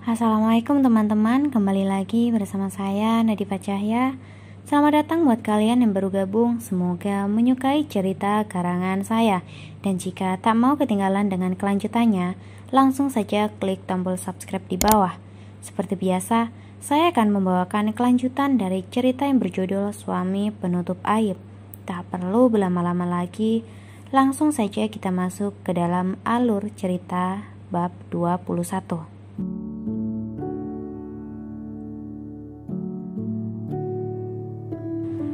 Assalamualaikum teman-teman, kembali lagi bersama saya Nadifa Cahya. Selamat datang buat kalian yang baru gabung. Semoga menyukai cerita karangan saya. Dan jika tak mau ketinggalan dengan kelanjutannya, langsung saja klik tombol subscribe di bawah. Seperti biasa, saya akan membawakan kelanjutan dari cerita yang berjudul Suami Penutup Aib. Tak perlu berlama-lama lagi, langsung saja kita masuk ke dalam alur cerita bab 21.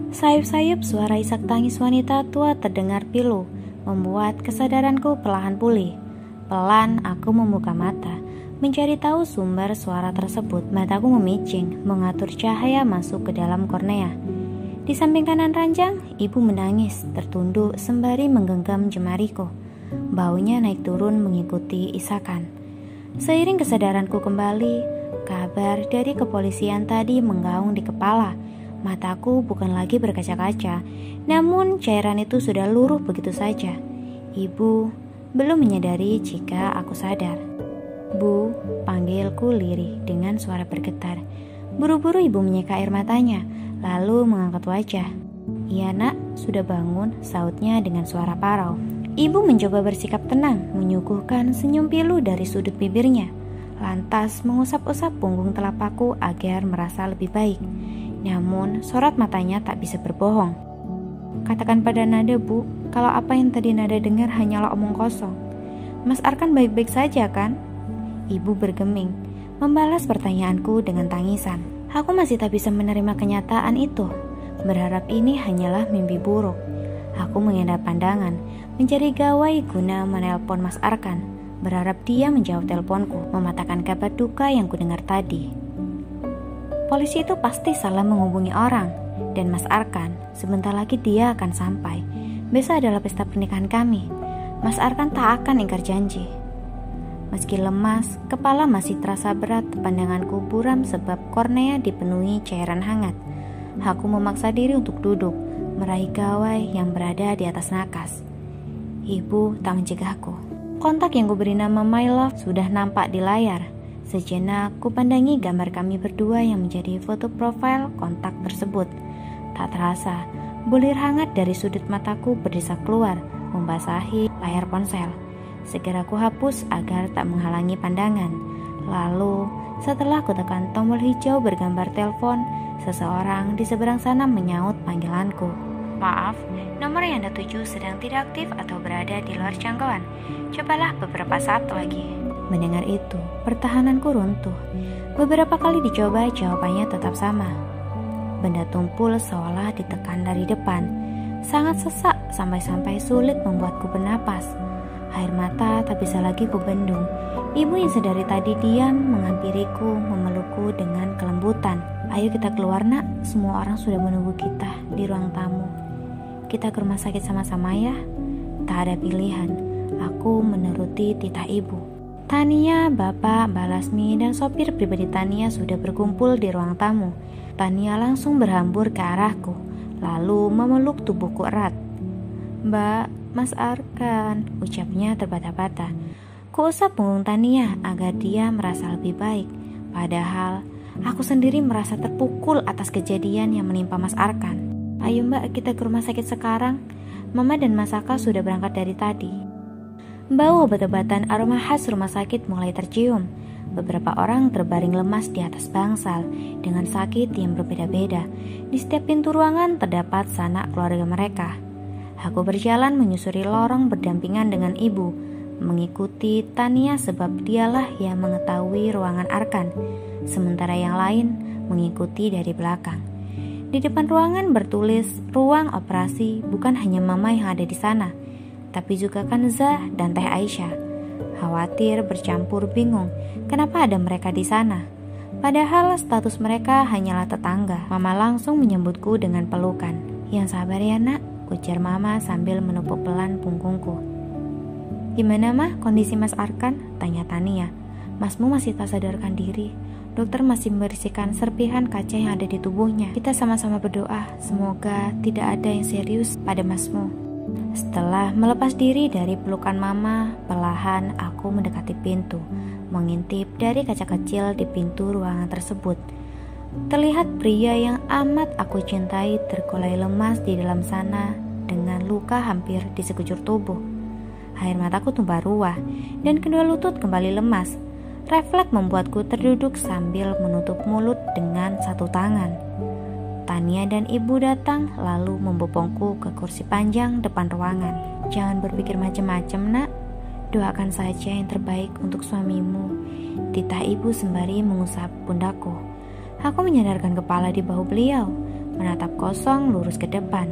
Sayup-sayup suara isak tangis wanita tua terdengar pilu, membuat kesadaranku perlahan pulih. Pelan aku membuka mata, mencari tahu sumber suara tersebut. Mataku memicing, mengatur cahaya masuk ke dalam kornea. Di samping kanan ranjang, ibu menangis, tertunduk sembari menggenggam jemariku. Baunya naik turun mengikuti isakan. Seiring kesadaranku kembali, kabar dari kepolisian tadi menggaung di kepala. Mataku bukan lagi berkaca-kaca, namun cairan itu sudah luruh begitu saja. Ibu belum menyadari jika aku sadar. "Bu," panggilku lirih dengan suara bergetar. Buru-buru ibu menyeka air matanya, lalu mengangkat wajah. "Iya nak, sudah bangun," sautnya dengan suara parau. Ibu mencoba bersikap tenang, menyuguhkan senyum pilu dari sudut bibirnya, lantas mengusap-usap punggung telapakku agar merasa lebih baik. Namun, sorot matanya tak bisa berbohong. "Katakan pada Nada, Bu, kalau apa yang tadi Nada dengar hanyalah omong kosong. Mas Arkan baik-baik saja kan?" Ibu bergeming, membalas pertanyaanku dengan tangisan. Aku masih tak bisa menerima kenyataan itu, berharap ini hanyalah mimpi buruk. Aku mengendap pandangan, mencari gawai guna menelpon Mas Arkan, berharap dia menjawab teleponku, mematahkan kabar duka yang kudengar tadi. Polisi itu pasti salah menghubungi orang, dan Mas Arkan, sebentar lagi dia akan sampai. Besok adalah pesta pernikahan kami. Mas Arkan tak akan ingkar janji. Meski lemas, kepala masih terasa berat, pandanganku buram sebab kornea dipenuhi cairan hangat. Aku memaksa diri untuk duduk, meraih gawai yang berada di atas nakas. Ibu tak mencegahku. Kontak yang kuberi nama My Love sudah nampak di layar. Sejenak kupandangi gambar kami berdua yang menjadi foto profil kontak tersebut. Tak terasa, bulir hangat dari sudut mataku berdesak keluar, membasahi layar ponsel. Segera ku hapus agar tak menghalangi pandangan. Lalu, setelah ku tekan tombol hijau bergambar telepon, seseorang di seberang sana menyaut panggilanku. "Maaf, nomor yang Anda tuju sedang tidak aktif atau berada di luar jangkauan. Cobalah beberapa saat lagi." Mendengar itu, pertahananku runtuh. Beberapa kali dicoba, jawabannya tetap sama. Benda tumpul seolah ditekan dari depan. Sangat sesak sampai-sampai sulit membuatku bernapas. Air mata tak bisa lagi kubendung. Ibu yang sedari tadi diam menghampiriku, memelukku dengan kelembutan. "Ayo kita keluar nak, semua orang sudah menunggu kita di ruang tamu. Kita ke rumah sakit sama-sama ya." Tak ada pilihan, aku menuruti titah ibu. Tania, Bapak, Mbak Lasmi, dan sopir pribadi Tania sudah berkumpul di ruang tamu. Tania langsung berhambur ke arahku, lalu memeluk tubuhku erat. "Mbak, Mas Arkan," ucapnya terbata-bata. Kuusap punggung Tania agar dia merasa lebih baik. Padahal, aku sendiri merasa terpukul atas kejadian yang menimpa Mas Arkan. "Ayo Mbak, kita ke rumah sakit sekarang. Mama dan Mas Aka sudah berangkat dari tadi." Bau obat-obatan aroma khas rumah sakit mulai tercium. Beberapa orang terbaring lemas di atas bangsal dengan sakit yang berbeda-beda. Di setiap pintu ruangan terdapat sanak keluarga mereka. Aku berjalan menyusuri lorong berdampingan dengan ibu, mengikuti Tania sebab dialah yang mengetahui ruangan Arkan, sementara yang lain mengikuti dari belakang. Di depan ruangan bertulis ruang operasi, bukan hanya mama yang ada di sana, tapi juga Kanza dan Teh Aisyah. Khawatir bercampur bingung kenapa ada mereka di sana. Padahal status mereka hanyalah tetangga. Mama langsung menyambutku dengan pelukan. "Yang sabar ya nak," ujar mama sambil menepuk pelan punggungku. "Gimana mah kondisi Mas Arkan?" tanya Tania. "Masmu masih tak sadarkan diri. Dokter masih membersihkan serpihan kaca yang ada di tubuhnya. Kita sama-sama berdoa, semoga tidak ada yang serius pada masmu." Setelah melepas diri dari pelukan mama, perlahan aku mendekati pintu. mengintip dari kaca kecil di pintu ruangan tersebut. Terlihat pria yang amat aku cintai tergolai lemas di dalam sana dengan luka hampir di sekujur tubuh. Air mataku tumpah ruah dan kedua lutut kembali lemas. Refleks membuatku terduduk sambil menutup mulut dengan satu tangan. Tania dan ibu datang lalu membopongku ke kursi panjang depan ruangan. "Jangan berpikir macam-macam, nak. Doakan saja yang terbaik untuk suamimu," titah ibu sembari mengusap pundakku. Aku menyandarkan kepala di bahu beliau, menatap kosong lurus ke depan.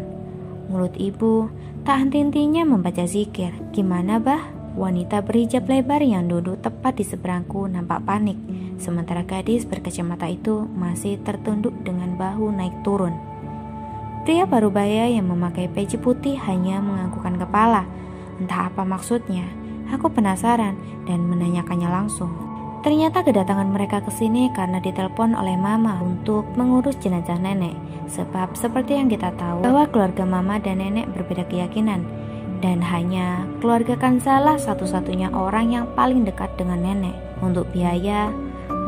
Mulut ibu tak henti-hentinya membaca zikir. "Gimana, bah?" Wanita berhijab lebar yang duduk tepat di seberangku nampak panik, sementara gadis berkacamata itu masih tertunduk dengan bahu naik turun. Pria parubaya yang memakai peci putih hanya menganggukkan kepala. Entah apa maksudnya. Aku penasaran dan menanyakannya langsung. Ternyata kedatangan mereka ke sini karena ditelepon oleh mama untuk mengurus jenazah nenek. Sebab seperti yang kita tahu bahwa keluarga mama dan nenek berbeda keyakinan. Dan hanya keluarga Kanzalah satu-satunya orang yang paling dekat dengan nenek. Untuk biaya,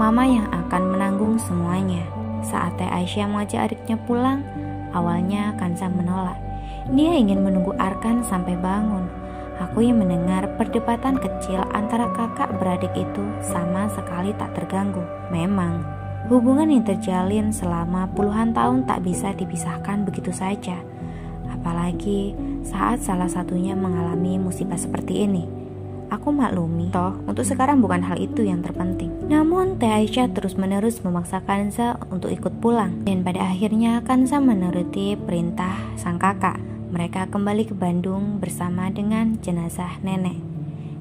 mama yang akan menanggung semuanya. Saat Teh Aisyah mengajak adiknya pulang, awalnya Kanza menolak. Dia ingin menunggu Arkan sampai bangun. Aku yang mendengar perdebatan kecil antara kakak beradik itu sama sekali tak terganggu. Memang, hubungan yang terjalin selama puluhan tahun tak bisa dipisahkan begitu saja. Apalagi saat salah satunya mengalami musibah seperti ini. Aku maklumi, toh untuk sekarang bukan hal itu yang terpenting. Namun Teh Aisyah terus-menerus memaksa Kanza untuk ikut pulang. Dan pada akhirnya Kanza menuruti perintah sang kakak. Mereka kembali ke Bandung bersama dengan jenazah nenek.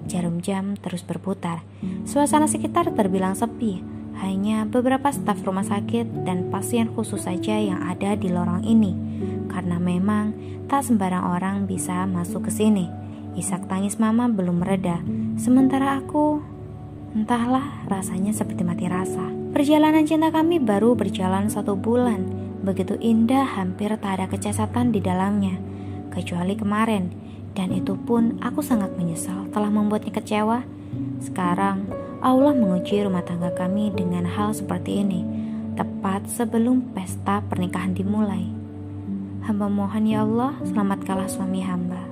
Jarum jam terus berputar. Suasana sekitar terbilang sepi. Hanya beberapa staf rumah sakit dan pasien khusus saja yang ada di lorong ini. Karena memang tak sembarang orang bisa masuk ke sini. Isak tangis mama belum mereda. Sementara aku, entahlah, rasanya seperti mati rasa. Perjalanan cinta kami baru berjalan 1 bulan. Begitu indah, hampir tak ada kecacatan di dalamnya. Kecuali kemarin. Dan itu pun aku sangat menyesal telah membuatnya kecewa. Sekarang Allah menguji rumah tangga kami dengan hal seperti ini. Tepat sebelum pesta pernikahan dimulai. Hamba mohon ya Allah, selamatkanlah suami hamba.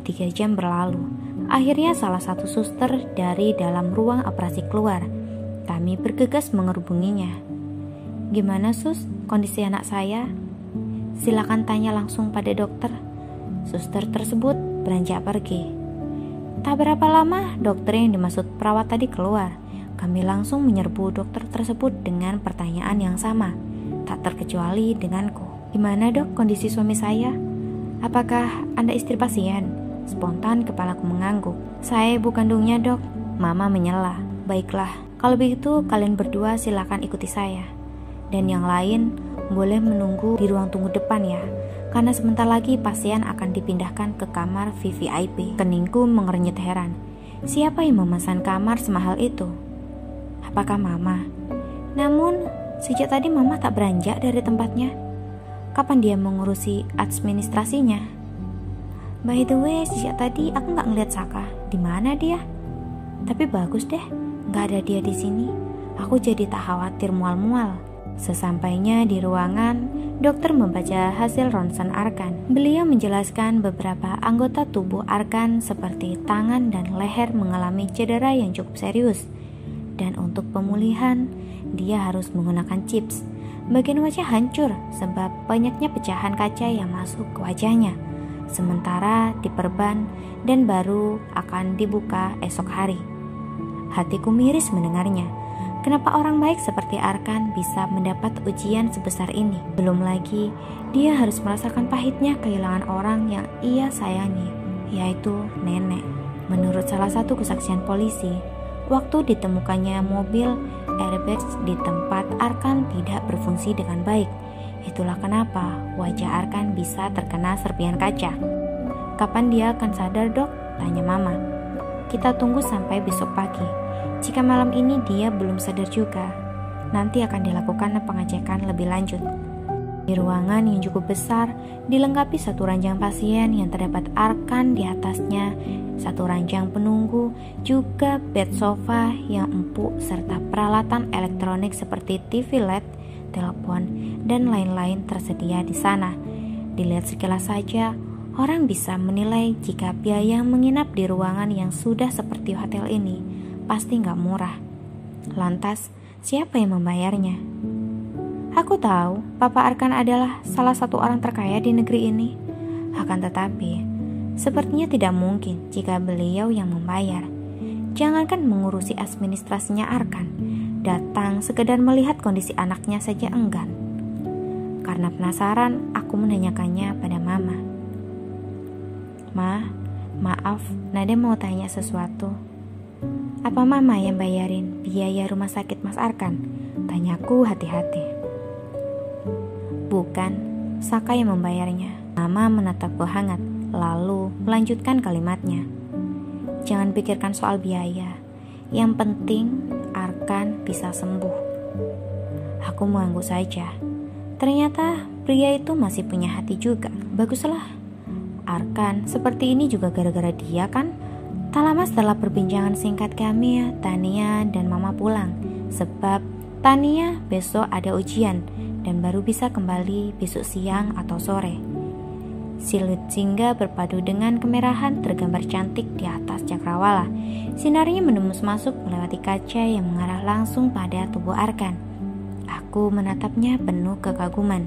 3 jam berlalu. Akhirnya salah satu suster dari dalam ruang operasi keluar. Kami bergegas menghubunginya. "Gimana sus, kondisi anak saya?" "Silakan tanya langsung pada dokter." Suster tersebut beranjak pergi. Tak berapa lama dokter yang dimaksud perawat tadi keluar. Kami langsung menyerbu dokter tersebut dengan pertanyaan yang sama. Tak terkecuali denganku. "Gimana dok kondisi suami saya? Apakah Anda istri pasien?" Spontan kepalaku mengangguk. "Saya ibu kandungnya dok." Mama menyela. "Baiklah, kalau begitu kalian berdua silakan ikuti saya. Dan yang lain boleh menunggu di ruang tunggu depan ya. Karena sebentar lagi pasien akan dipindahkan ke kamar VVIP." Keningku mengernyit heran. Siapa yang memesan kamar semahal itu? Apakah mama? Namun sejak tadi mama tak beranjak dari tempatnya. Kapan dia mengurusi administrasinya? By the way, sejak tadi aku nggak ngeliat Saka. Di mana dia? Tapi bagus deh, nggak ada dia di sini. Aku jadi tak khawatir mual-mual. Sesampainya di ruangan, dokter membaca hasil ronsen Arkan. Beliau menjelaskan beberapa anggota tubuh Arkan seperti tangan dan leher mengalami cedera yang cukup serius. Dan untuk pemulihan, dia harus menggunakan chips. Bagian wajah hancur sebab banyaknya pecahan kaca yang masuk ke wajahnya. Sementara diperban dan baru akan dibuka esok hari. Hatiku miris mendengarnya. Kenapa orang baik seperti Arkan bisa mendapat ujian sebesar ini? Belum lagi, dia harus merasakan pahitnya kehilangan orang yang ia sayangi, yaitu nenek. Menurut salah satu kesaksian polisi, waktu ditemukannya mobil airbags di tempat Arkan tidak berfungsi dengan baik. Itulah kenapa wajah Arkan bisa terkena serpihan kaca. "Kapan dia akan sadar dok?" tanya mama. "Kita tunggu sampai besok pagi. Jika malam ini dia belum sadar juga, nanti akan dilakukan pengecekan lebih lanjut." Di ruangan yang cukup besar, dilengkapi satu ranjang pasien yang terdapat Arkan di atasnya, satu ranjang penunggu, juga bed sofa yang empuk serta peralatan elektronik seperti TV LED, telepon, dan lain-lain tersedia di sana. Dilihat sekilas saja, orang bisa menilai jika biaya menginap di ruangan yang sudah seperti hotel ini pasti nggak murah. Lantas, siapa yang membayarnya? Aku tahu Papa Arkan adalah salah satu orang terkaya di negeri ini. Akan tetapi, sepertinya tidak mungkin jika beliau yang membayar. Jangankan mengurusi administrasinya Arkan, datang sekedar melihat kondisi anaknya saja enggan. Karena penasaran, aku menanyakannya pada Mama. Ma, maaf, Nada mau tanya sesuatu. Apa Mama yang bayarin biaya rumah sakit Mas Arkan? Tanyaku hati-hati. Bukan, Saka yang membayarnya. Mama menatapku hangat, lalu melanjutkan kalimatnya. Jangan pikirkan soal biaya. Yang penting, Arkan bisa sembuh. Aku mengangguk saja. Ternyata pria itu masih punya hati juga. Baguslah. Arkan seperti ini juga gara-gara dia kan? Tak lama setelah perbincangan singkat kami, Tania dan Mama pulang. Sebab Tania besok ada ujian dan baru bisa kembali besok siang atau sore. Siluet Jingga berpadu dengan kemerahan tergambar cantik di atas cakrawala. Sinarnya menembus masuk melewati kaca yang mengarah langsung pada tubuh Arkan. Aku menatapnya penuh kekaguman.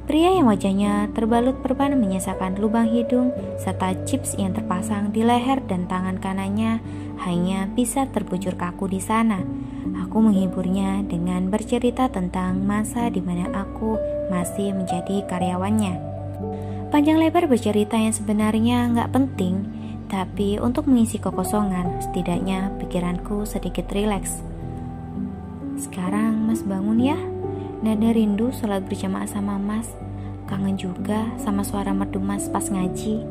Pria yang wajahnya terbalut perban menyisakan lubang hidung serta chips yang terpasang di leher dan tangan kanannya hanya bisa terbujur kaku di sana. Aku menghiburnya dengan bercerita tentang masa di mana aku masih menjadi karyawannya. Panjang lebar bercerita yang sebenarnya nggak penting, tapi untuk mengisi kekosongan, setidaknya pikiranku sedikit rileks. Sekarang Mas bangun ya. Nada rindu sholat berjamaah sama Mas. Kangen juga sama suara merdu Mas pas ngaji.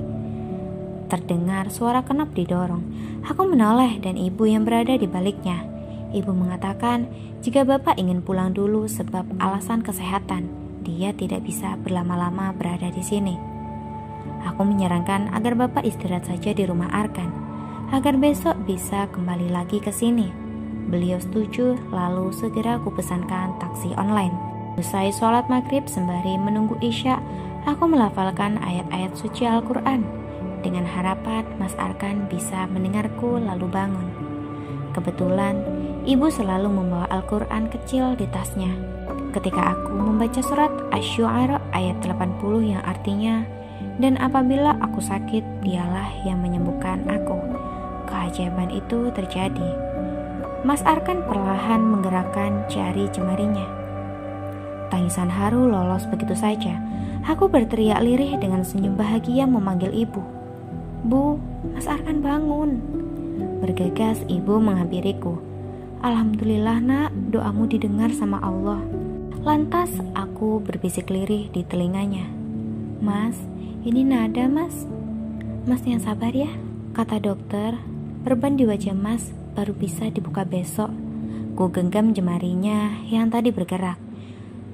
Terdengar suara kenop didorong. Aku menoleh dan ibu yang berada di baliknya. Ibu mengatakan jika bapak ingin pulang dulu sebab alasan kesehatan, dia tidak bisa berlama-lama berada di sini. Aku menyarankan agar bapak istirahat saja di rumah Arkan, agar besok bisa kembali lagi ke sini. Beliau setuju, lalu segera aku pesankan taksi online. Usai sholat maghrib sembari menunggu isya, aku melafalkan ayat-ayat suci Al-Quran dengan harapan Mas Arkan bisa mendengarku lalu bangun. Kebetulan, ibu selalu membawa Al-Quran kecil di tasnya. Ketika aku membaca surat Asy-Syu'ara ayat 80 yang artinya, dan apabila aku sakit, dialah yang menyembuhkan aku. Keajaiban itu terjadi. Mas Arkan perlahan menggerakkan jari jemarinya. Tangisan haru lolos begitu saja. Aku berteriak lirih dengan senyum bahagia memanggil ibu. Bu, Mas Arkan bangun. Bergegas ibu menghampiriku. Alhamdulillah nak, doamu didengar sama Allah. Lantas aku berbisik lirih di telinganya. Mas, ini Nada Mas. Mas yang sabar ya, kata dokter. Perban di wajah Mas baru bisa dibuka besok. Ku genggam jemarinya yang tadi bergerak.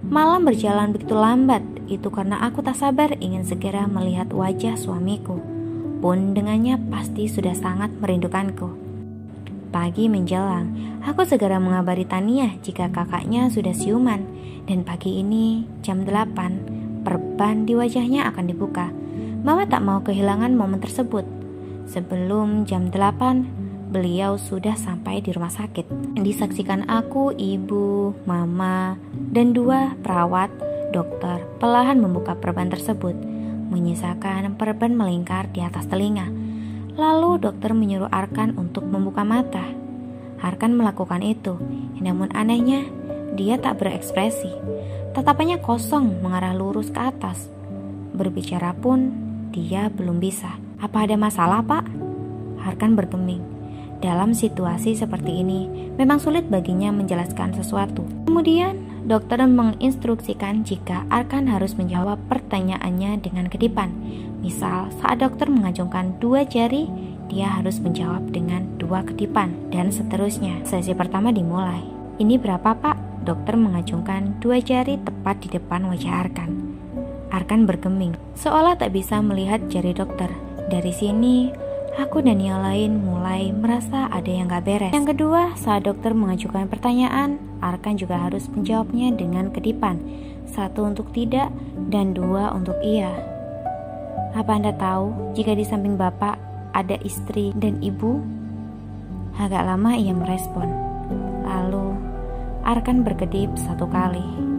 Malam berjalan begitu lambat, itu karena aku tak sabar ingin segera melihat wajah suamiku. Pun dengannya pasti sudah sangat merindukanku. Pagi menjelang, aku segera mengabari Tania jika kakaknya sudah siuman. Dan pagi ini, jam 8, perban di wajahnya akan dibuka. Mama tak mau kehilangan momen tersebut. Sebelum jam 8, beliau sudah sampai di rumah sakit. Disaksikan aku, ibu, mama, dan 2 perawat, dokter, perlahan membuka perban tersebut, menyisakan perban melingkar di atas telinga. Lalu dokter menyuruh Arkan untuk membuka mata. Arkan melakukan itu, namun anehnya dia tak berekspresi. Tatapannya kosong mengarah lurus ke atas. Berbicara pun dia belum bisa. Apa ada masalah, Pak? Arkan bergeming. Dalam situasi seperti ini, memang sulit baginya menjelaskan sesuatu. Kemudian, dokter menginstruksikan jika Arkan harus menjawab pertanyaannya dengan kedipan. Misal, saat dokter mengacungkan 2 jari, dia harus menjawab dengan 2 kedipan, dan seterusnya. Sesi pertama dimulai. Ini berapa, Pak? Dokter mengacungkan 2 jari tepat di depan wajah Arkan. Arkan bergeming, seolah tak bisa melihat jari dokter. Dari sini, aku dan yang lain mulai merasa ada yang gak beres. Yang kedua, saat dokter mengajukan pertanyaan, Arkan juga harus menjawabnya dengan kedipan. 1 untuk tidak dan 2 untuk iya. Apa Anda tahu jika di samping Bapak ada istri dan ibu? Agak lama ia merespon. Lalu, Arkan berkedip 1 kali.